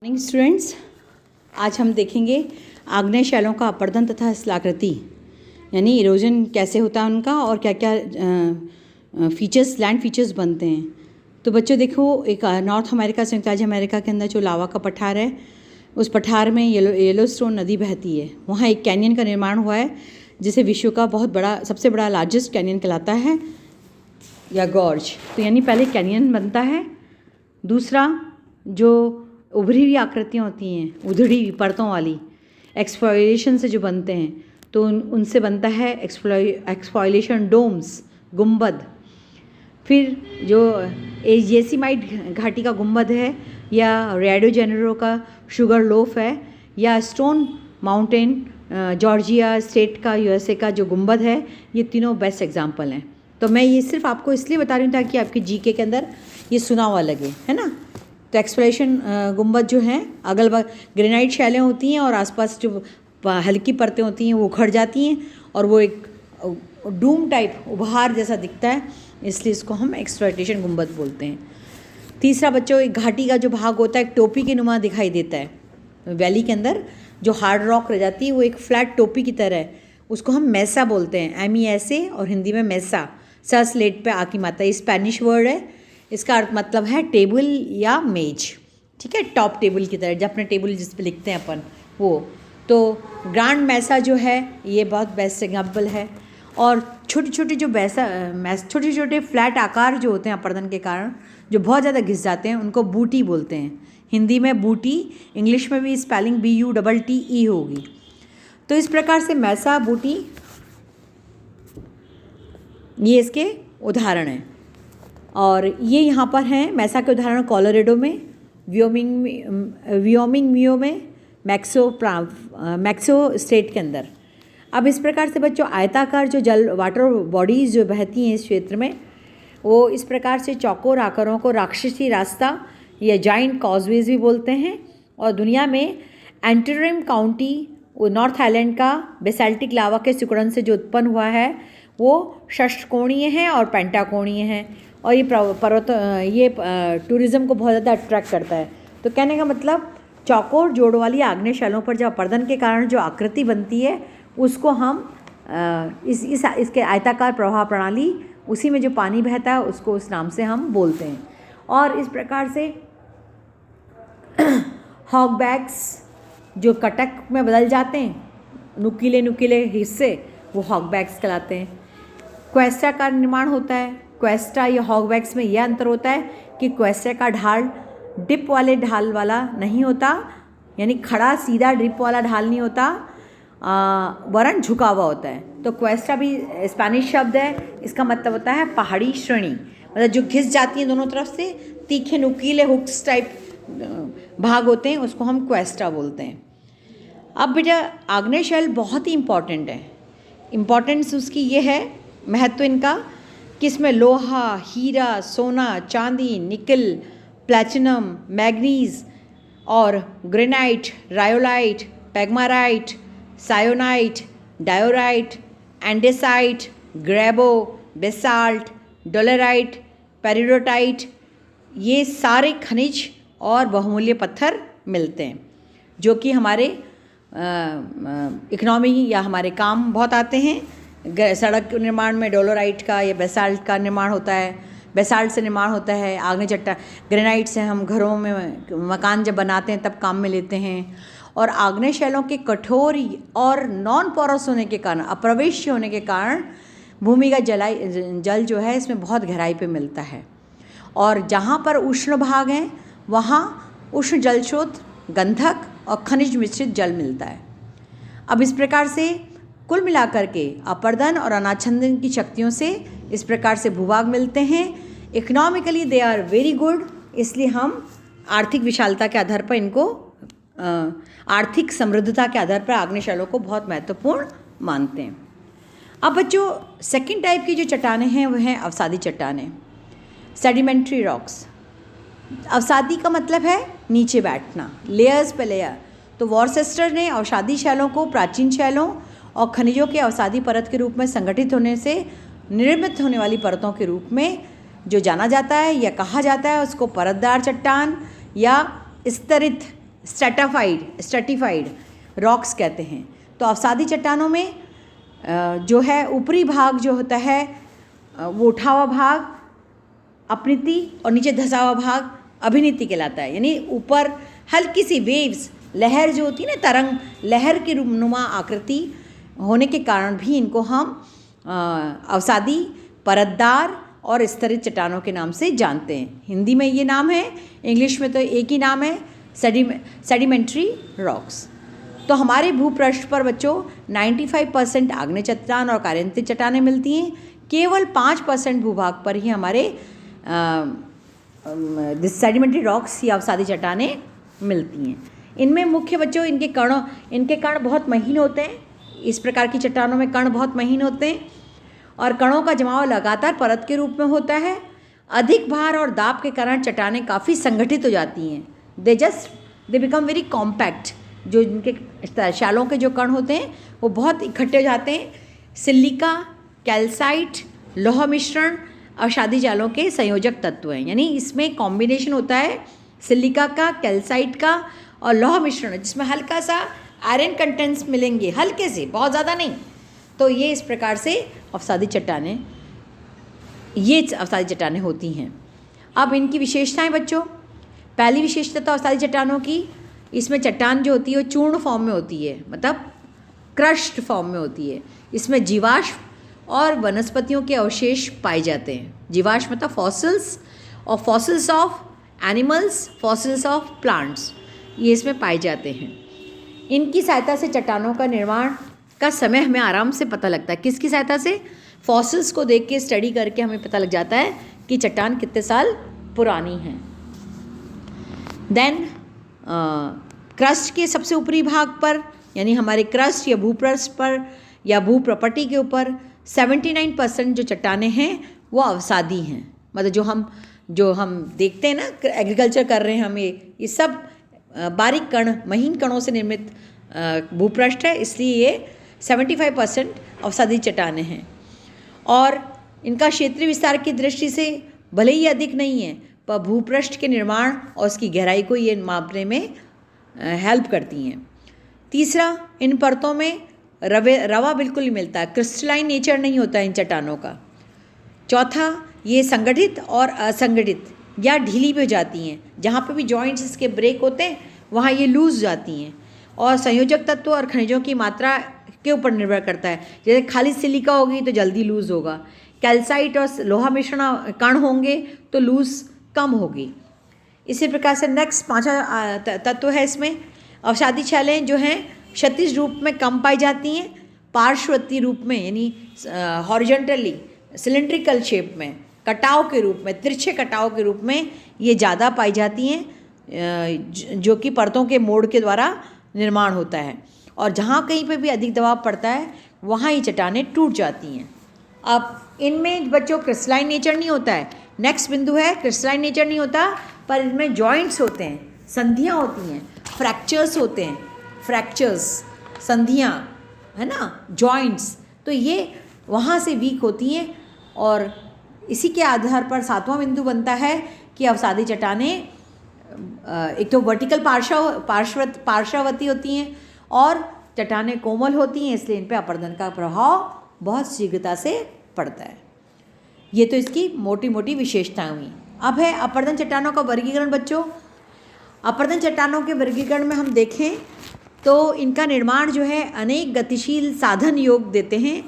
Morning students, आज हम देखेंगे आग्नेय शैलों का अपरदन तथा स्थलाकृति यानी इरोजन कैसे होता है उनका और क्या क्या फीचर्स लैंड फीचर्स बनते हैं। तो बच्चों देखो, एक नॉर्थ अमेरिका संयुक्त राज्य अमेरिका के अंदर जो लावा का पठार है, उस पठार में येलोस्टोन नदी बहती है। वहाँ एक कैनियन का निर्माण हुआ है जिसे विश्व का बहुत बड़ा सबसे बड़ा लार्जेस्ट कैनियन कहलाता है या गॉर्ज। तो यानी पहले कैनियन बनता है। दूसरा, जो उभरी हुई आकृतियाँ होती हैं उधड़ी हुई परतों वाली, एक्सफोलिएशन से जो बनते हैं, तो उनसे बनता है एक्सफोलिएशन डोम्स, गुंबद। फिर जो येसिमाइट घाटी का गुंबद है, या रियो जेनेरो का शुगर लोफ है, या स्टोन माउंटेन जॉर्जिया स्टेट का यूएसए का जो गुंबद है, ये तीनों बेस्ट एग्जाम्पल हैं। तो मैं ये सिर्फ आपको इसलिए बता रही हूँ ताकि आपके जीके के अंदर ये सुना हुआ लगे, है ना। तो एक्सप्लोरेशन गुंबद जो हैं, अगल बगल ग्रेनाइट शैलें होती हैं और आसपास जो हल्की परतें होती हैं वो उखड़ जाती हैं और वो एक डूम टाइप उभार जैसा दिखता है, इसलिए इसको हम एक्सप्लोरेशन गुंबद बोलते हैं। तीसरा बच्चों, एक घाटी का जो भाग होता है एक टोपी के नुमा दिखाई देता है। वैली के अंदर जो हार्ड रॉक रह जाती है वो एक फ्लैट टोपी की तरह है, उसको हम मैसा बोलते हैं, MESA, और हिंदी में मैसा, सा स्लेट पे आकी माता। ये स्पेनिश वर्ड है, इसका अर्थ मतलब है टेबल या मेज, ठीक है, टॉप टेबल की तरह, जब अपने टेबल जिस पे लिखते हैं अपन वो। तो ग्रांड मैसा जो है ये बहुत बेस्ट एग्जाम्पल है। और छोटे छोटे जो छोटे छोटे फ्लैट आकार जो होते हैं अपरदन के कारण जो बहुत ज़्यादा घिस जाते हैं, उनको बूटी बोलते हैं। हिंदी में बूटी, इंग्लिश में भी स्पेलिंग BUTTE होगी। तो इस प्रकार से मैसा, बूटी, ये इसके उदाहरण हैं। और ये यहाँ पर हैं मैसा के उदाहरण कोलोराडो में, व्योमिंग मियो में, मैक्सो स्टेट के अंदर। अब इस प्रकार से बच्चों आयताकार जो जल वाटर बॉडीज़ जो बहती हैं इस क्षेत्र में, वो इस प्रकार से चौकोर आकारों को राक्षसी रास्ता या जाइंट कॉजवेज भी बोलते हैं। और दुनिया में एंटरम काउंटी नॉर्थ आइलैंड का बेसाल्टिक लावा के सिकुड़न से जो उत्पन्न हुआ है वो षष्ठकोणीय है और पेंटाकोणीय है। और ये पर्वत ये टूरिज़्म को बहुत ज़्यादा अट्रैक्ट करता है। तो कहने का मतलब, चौकोर जोड़ वाली आग्नेय शैलों पर जब अपरदन के कारण जो आकृति बनती है उसको हम इसके आयताकार प्रवाह प्रणाली, उसी में जो पानी बहता है उसको उस नाम से हम बोलते हैं। और इस प्रकार से हॉगबैक्स जो कटक में बदल जाते हैं, नुकीले नुकीले हिस्से, वो हॉगबैक्स कहलाते हैं। क्वेस्टा का निर्माण होता है। क्वेस्टा या हॉगबैक्स में यह अंतर होता है कि क्वेस्टा का ढाल डिप वाले ढाल वाला नहीं होता, यानी खड़ा सीधा डिप वाला ढाल नहीं होता, वरन झुका हुआ होता है। तो क्वेस्टा भी स्पेनिश शब्द है, इसका मतलब होता है पहाड़ी श्रेणी, मतलब जो घिस जाती हैं दोनों तरफ से, तीखे नुकीले हुक्स टाइप भाग होते हैं, उसको हम क्वेस्टा बोलते हैं। अब बेटा आग्नेय शैल बहुत ही इम्पॉर्टेंट है। इम्पॉर्टेंस उसकी ये है, महत्व इनका, कि इसमें लोहा, हीरा, सोना, चांदी, निकल, प्लैटिनम, मैग्नीज और granite, rhyolite, pegmatite, syenite, diorite, andesite, ग्रेबो, बेसाल्ट, डोलेराइट, पेरिडोटाइट, ये सारे खनिज और बहुमूल्य पत्थर मिलते हैं जो कि हमारे इकोनॉमी या हमारे काम बहुत आते हैं। सड़क निर्माण में डोलोराइट का या बेसाल्ट का निर्माण होता है, बेसाल्ट से निर्माण होता है। आग्नेय चट्टान ग्रेनाइट से हम घरों में मकान जब बनाते हैं तब काम में लेते हैं। और आग्नेय शैलों के कठोर और नॉन पोरस होने के कारण, अप्रवेश्य होने के कारण, भूमि का जल जो है इसमें बहुत गहराई पे मिलता है। और जहाँ पर उष्ण भाग हैं वहाँ उष्ण जल स्रोत, गंधक और खनिज मिश्रित जल मिलता है। अब इस प्रकार से कुल मिलाकर के अपरदन और अनाच्छादन की शक्तियों से इस प्रकार से भूभाग मिलते हैं। Economically they are very good, इसलिए हम आर्थिक विशालता के आधार पर इनको, आर्थिक समृद्धता के आधार पर आग्नेय शैलों को बहुत महत्वपूर्ण मानते हैं। अब बच्चों सेकंड टाइप की जो चट्टानें हैं वो हैं अवसादी चट्टानें, सेडिमेंट्री रॉक्स। अवसादी का मतलब है नीचे बैठना, लेयर्स पे लेयर। तो वॉरचेस्टर ने अवसादी शैलों को प्राचीन शैलों और खनिजों के अवसादी परत के रूप में संगठित होने से निर्मित होने वाली परतों के रूप में जो जाना जाता है या कहा जाता है, उसको परतदार चट्टान या स्तरित स्ट्रेटिफाइड रॉक्स कहते हैं। तो अवसादी चट्टानों में जो है ऊपरी भाग जो होता है वो उठा हुआ भाग अपनीति और नीचे धंसा हुआ भाग अभिनीति कहलाता है। यानी ऊपर हल्की सी वेव्स, लहर जो होती है ना, तरंग, लहर की नुमा आकृति होने के कारण भी इनको हम अवसादी, परतदार और स्तरित चट्टानों के नाम से जानते हैं। हिंदी में ये नाम है, इंग्लिश में तो एक ही नाम है, सेडिमेंट्री रॉक्स। तो हमारे भूपृष्ठ पर बच्चों 95% आग्नेय चट्टान और कार्यान्तित चट्टानें मिलती हैं। केवल 5% भूभाग पर ही हमारे सेडिमेंट्री रॉक्स या अवसादी चट्टानें मिलती हैं। इनमें मुख्य बच्चों इनके कण बहुत महीन होते हैं। इस प्रकार की चट्टानों में कण बहुत महीन होते हैं और कणों का जमाव लगातार परत के रूप में होता है। अधिक भार और दाब के कारण चट्टानें काफ़ी संगठित हो जाती हैं। They become very compact. जो इनके शैलों के जो कण होते हैं वो बहुत इकट्ठे हो जाते हैं। सिलिका, कैल्साइट, लौह मिश्रण अवसादी जालों के संयोजक तत्व हैं। यानी इसमें कॉम्बिनेशन होता है सिलिका का, कैल्साइट का और लौह मिश्रण, जिसमें हल्का सा आयरन कंटेंट्स मिलेंगे, हल्के से, बहुत ज़्यादा नहीं। तो ये इस प्रकार से अवसादी चट्टानें होती हैं। अब इनकी विशेषताएं बच्चों, पहली विशेषता तो अवसादी चट्टानों की, इसमें चट्टान जो होती है वो चूर्ण फॉर्म में होती है, मतलब क्रश्ड फॉर्म में होती है। इसमें जीवाश्म और वनस्पतियों के अवशेष पाए जाते हैं। जीवाश्म मतलब फॉसिल्स, और fossils of animals, fossils of plants, ये इसमें पाए जाते हैं। इनकी सहायता से चट्टानों का निर्माण का समय हमें आराम से पता लगता है। किसकी सहायता से? फॉसिल्स को देख के, स्टडी करके हमें पता लग जाता है कि चट्टान कितने साल पुरानी है। देन क्रस्ट के सबसे ऊपरी भाग पर, यानी हमारे क्रस्ट या भूपृष्ठ पर या भूप्रपटी के ऊपर 79% जो चट्टानें हैं वो अवसादी हैं। मतलब जो हम देखते हैं ना, एग्रीकल्चर कर रहे हैं हम, ये सब बारीक कण, महीन कणों से निर्मित भूपृष्ठ है, इसलिए ये 75% अवसादी चट्टानें हैं। और इनका क्षेत्रीय विस्तार की दृष्टि से भले ही अधिक नहीं है, पर भूपृष्ठ के निर्माण और उसकी गहराई को ये मापने में हेल्प करती हैं। तीसरा, इन परतों में रवा बिल्कुल नहीं मिलता है, क्रिस्टलाइन नेचर नहीं होता है इन चट्टानों का। चौथा, ये संगठित और असंगठित या ढीली भी हो जाती हैं। जहाँ पे भी जॉइंट्स इसके ब्रेक होते हैं वहाँ ये लूज जाती हैं। और संयोजक तत्व और खनिजों की मात्रा के ऊपर निर्भर करता है। जैसे खाली सिलिका होगी तो जल्दी लूज होगा, कैल्साइट और लोहा मिश्रण कण होंगे तो लूज कम होगी। इसी प्रकार से नेक्स्ट पांचवा तत्व है इसमें, अवसादी छालें जो हैं क्षैतिज रूप में कम पाई जाती हैं, पार्श्ववर्ती रूप में यानी हॉरिजॉन्टली सिलेंड्रिकल शेप में, कटाव के रूप में, तिरछे कटाव के रूप में ये ज़्यादा पाई जाती हैं, जो कि परतों के मोड़ के द्वारा निर्माण होता है। और जहाँ कहीं पे भी अधिक दबाव पड़ता है वहाँ ये चट्टानें टूट जाती हैं। अब इनमें बच्चों क्रिस्टलाइन नेचर नहीं होता है। नेक्स्ट बिंदु है, क्रिस्टलाइन नेचर नहीं होता, पर इनमें जॉइंट्स होते हैं, संधियाँ होती हैं, फ्रैक्चर्स होते हैं, फ्रैक्चर्स, संधियाँ, है ना, जॉइंट्स। तो ये वहाँ से वीक होती हैं। और इसी के आधार पर सातवां बिंदु बनता है कि अवसादी चट्टानें एक तो वर्टिकल पार्श्ववर्ती होती हैं और चट्टानें कोमल होती हैं, इसलिए इन पर अपरदन का प्रभाव बहुत शीघ्रता से पड़ता है। ये तो इसकी मोटी मोटी विशेषताएं हुई। अब है अपरदन चट्टानों का वर्गीकरण बच्चों। अपरदन चट्टानों के वर्गीकरण में हम देखें तो इनका निर्माण जो है अनेक गतिशील साधन योग देते हैं,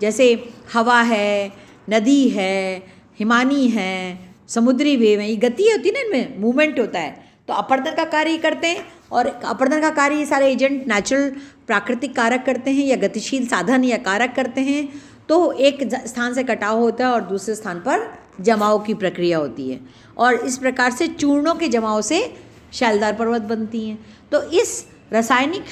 जैसे हवा है, नदी है, हिमानी है, समुद्री वेव है। ये गति होती है ना, इनमें मूवमेंट होता है, तो अपरदन का कार्य करते हैं। और अपरदन का कार्य ये सारे एजेंट नेचुरल प्राकृतिक कारक करते हैं या गतिशील साधन या कारक करते हैं। तो एक स्थान से कटाव होता है और दूसरे स्थान पर जमाव की प्रक्रिया होती है, और इस प्रकार से चूर्णों के जमाव से शैलदार पर्वत बनती हैं। तो इस रासायनिक,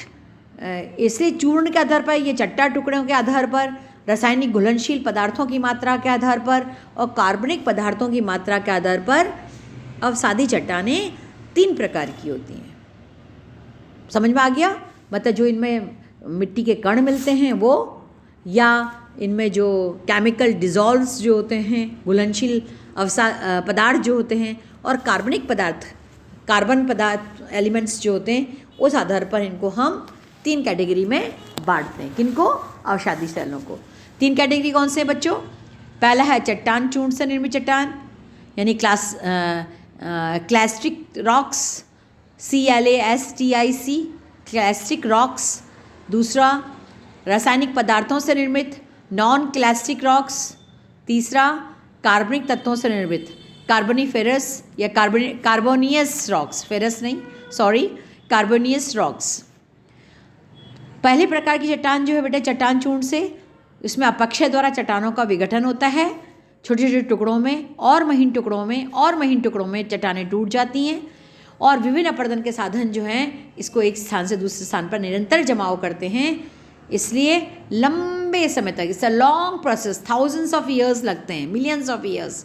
इसलिए चूर्ण के आधार पर, ये चट्टा टुकड़ों के आधार पर, रासायनिक घुलनशील पदार्थों की मात्रा के आधार पर और कार्बनिक पदार्थों की मात्रा के आधार पर अवसादी चट्टानें 3 प्रकार की होती हैं। समझ में आ गया? मतलब जो इनमें मिट्टी के कण मिलते हैं वो, या इनमें जो केमिकल डिज़ोल्व्स जो होते हैं, घुलनशील पदार्थ जो होते हैं, और कार्बनिक पदार्थ कार्बन पदार्थ एलिमेंट्स जो होते हैं उस आधार पर इनको हम 3 कैटेगरी में बांटते हैं। किनको? अवसादी शैलों को। 3 कैटेगरी कौन से हैं बच्चों? पहला है चट्टान चूर्ण से निर्मित चट्टान यानी clastic rocks, CLASTIC clastic rocks. दूसरा रासायनिक पदार्थों से निर्मित नॉन क्लास्टिक रॉक्स। तीसरा कार्बनिक तत्वों से निर्मित कार्बोनिफेरस या कार्बोनियस रॉक्स, फेरस नहीं सॉरी, कार्बोनियस रॉक्स। पहले प्रकार की चट्टान जो है बेटा चट्टान चूर्ण से, इसमें अपक्षय द्वारा चट्टानों का विघटन होता है छोटे छोटे टुकड़ों में और महीन टुकड़ों में चट्टानें टूट जाती हैं और विभिन्न अपरदन के साधन जो हैं इसको एक स्थान से दूसरे स्थान पर निरंतर जमाव करते हैं। इसलिए लंबे समय तक, it's a long process, thousands of years लगते हैं, मिलियंस ऑफ ईयर्स,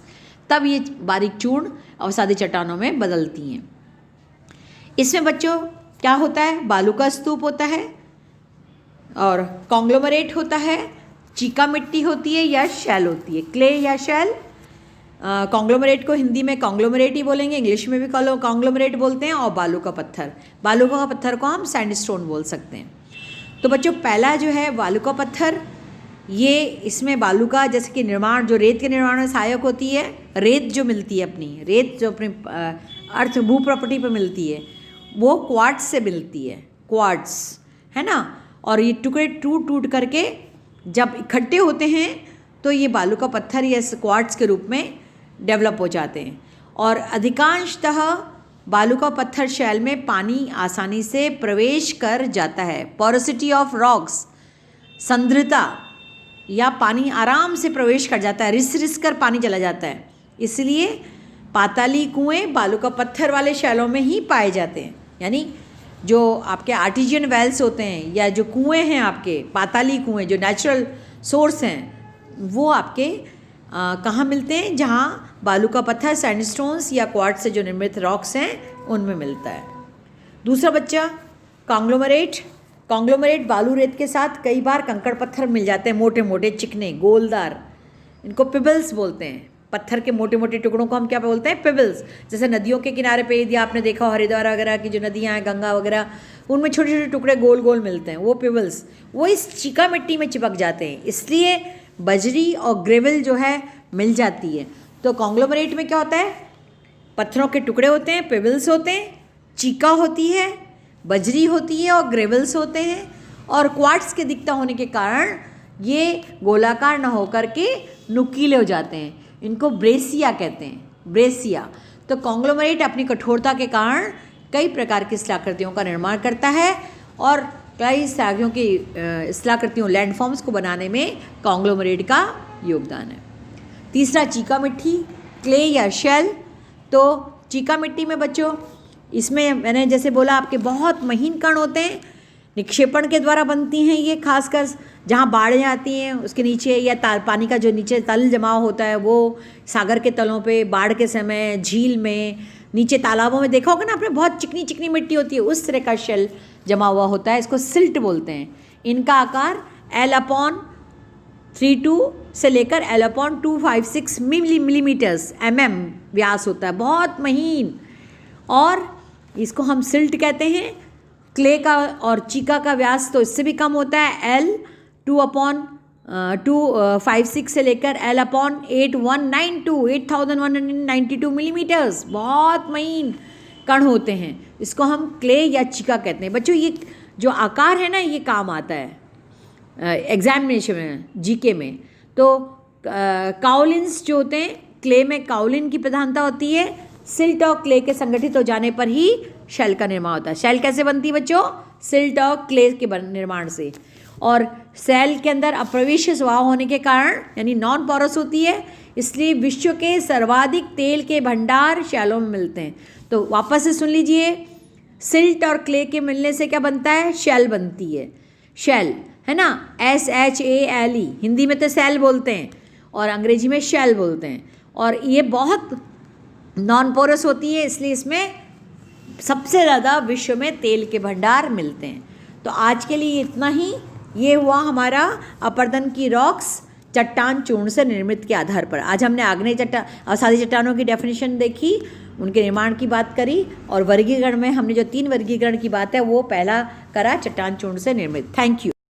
तब ये बारीक चूर्ण अवसादी चट्टानों में बदलती हैं। इसमें बच्चों क्या होता है? बालू का स्तूप होता है और कॉन्ग्लोमरेट होता है, चीका मिट्टी होती है या शैल होती है, क्ले या शैल। कॉन्ग्लोमरेट को हिंदी में कॉन्ग्लोमरेट ही बोलेंगे, इंग्लिश में भी कॉन्ग्लोमरेट बोलते हैं। और बालू का पत्थर को हम सैंडस्टोन बोल सकते हैं। तो बच्चों पहला जो है बालू का पत्थर, ये इसमें बालू का जैसे कि निर्माण जो रेत के निर्माण में सहायक होती है, रेत जो मिलती है अपनी, रेत जो अपनी अर्थ भू प्रॉपर्टी पर मिलती है वो क्वार्ट्ज से मिलती है, क्वार्ट्ज है ना। और ये टुकड़े टूट टूट करके जब इकट्ठे होते हैं तो ये बालू का पत्थर या क्वार्ट्ज के रूप में डेवलप हो जाते हैं। और अधिकांशतः बालू का पत्थर शैल में पानी आसानी से प्रवेश कर जाता है। पोरोसिटी ऑफ रॉक्स, सांद्रता या पानी आराम से प्रवेश कर जाता है, रिस कर पानी चला जाता है। इसलिए पाताली कुएं बालू का पत्थर वाले शैलों में ही पाए जाते हैं। यानी जो आपके आर्टिजियन वेल्स होते हैं या जो कुएं हैं आपके पाताली कुएं जो नेचुरल सोर्स हैं वो आपके कहाँ मिलते हैं? जहाँ बालू का पत्थर सैंडस्टोन्स या क्वार्ट्ज से जो निर्मित रॉक्स हैं उनमें मिलता है। दूसरा बच्चा कॉन्ग्लोमरेट बालू रेत के साथ कई बार कंकड़ पत्थर मिल जाते हैं, मोटे मोटे चिकने गोलदार, इनको पिबल्स बोलते हैं। पत्थर के मोटे मोटे टुकड़ों को हम क्या बोलते हैं? पिबल्स। जैसे नदियों के किनारे पे यदि आपने देखा हो हरिद्वार वगैरह की जो नदियाँ हैं, गंगा वगैरह, उनमें छोटे छोटे टुकड़े गोल गोल मिलते हैं, वो पिबल्स, वो इस चीका मिट्टी में चिपक जाते हैं। इसलिए बजरी और ग्रेवल जो है मिल जाती है। तो कॉन्ग्लोमरेट में क्या होता है? पत्थरों के टुकड़े होते हैं, पिबल्स होते हैं, चीका होती है, बजरी होती है और ग्रेवल्स होते हैं। और क्वार्ट्ज के दिखता होने के कारण ये गोलाकार न होकर के नुकीले हो जाते हैं, इनको ब्रेसिया कहते हैं, ब्रेसिया। तो कॉन्ग्लोमरेट अपनी कठोरता के कारण कई प्रकार की स्थलाकृतियों का निर्माण करता है और कई सागियों की स्थलाकृतियों लैंडफॉर्म्स को बनाने में कॉन्ग्लोमरेट का योगदान है। तीसरा चीका मिट्टी, क्ले या शेल। तो चीका मिट्टी में बच्चों इसमें मैंने जैसे बोला आपके बहुत महीन कण होते हैं, निक्षेपण के द्वारा बनती हैं ये, खासकर जहाँ बाढ़ें आती हैं उसके नीचे या पानी का जो नीचे तल जमाव होता है वो सागर के तलों पे बाढ़ के समय, झील में, नीचे तालाबों में देखा होगा ना आपने, बहुत चिकनी चिकनी मिट्टी होती है, उस तरह का शेल जमा हुआ होता है, इसको सिल्ट बोलते हैं। इनका आकार L/32 से लेकर L/256 मिलीमीटर्स व्यास होता है, बहुत महीन, और इसको हम सिल्ट कहते हैं। क्ले का और चीका का व्यास तो इससे भी कम होता है, L/256 से लेकर L/8192 मिलीमीटर्स, बहुत महीन कण होते हैं, इसको हम क्ले या चीका कहते हैं। बच्चों ये जो आकार है ना ये काम आता है एग्जामिनेशन में, जीके में। तो काउलिन्स जो होते हैं, क्ले में काउलिन की प्रधानता होती है, सिल्ट और क्ले के संगठित हो जाने पर ही शेल का निर्माण होता है। शेल कैसे बनती है बच्चों? सिल्ट और क्ले के निर्माण से। और सेल के अंदर अप्रवेश्य स्वभाव होने के कारण यानी नॉन पोरस होती है, इसलिए विश्व के सर्वाधिक तेल के भंडार शैलों में मिलते हैं। तो वापस से सुन लीजिए, सिल्ट और क्ले के मिलने से क्या बनता है? शेल बनती है, शेल है ना, SHALE, हिंदी में तो सेल बोलते हैं और अंग्रेजी में शेल बोलते हैं। और ये बहुत नॉन पोरस होती है, इसलिए इसमें सबसे ज़्यादा विश्व में तेल के भंडार मिलते हैं। तो आज के लिए इतना ही। ये हुआ हमारा अपरदन की रॉक्स चट्टान चूर्ण से निर्मित के आधार पर। आज हमने आग्नेय अवसादी चट्टानों की डेफिनेशन देखी उनके निर्माण की बात करी, और वर्गीकरण में हमने जो 3 वर्गीकरण की बात है वो पहला करा, चट्टान चूर्ण से निर्मित। Thank you.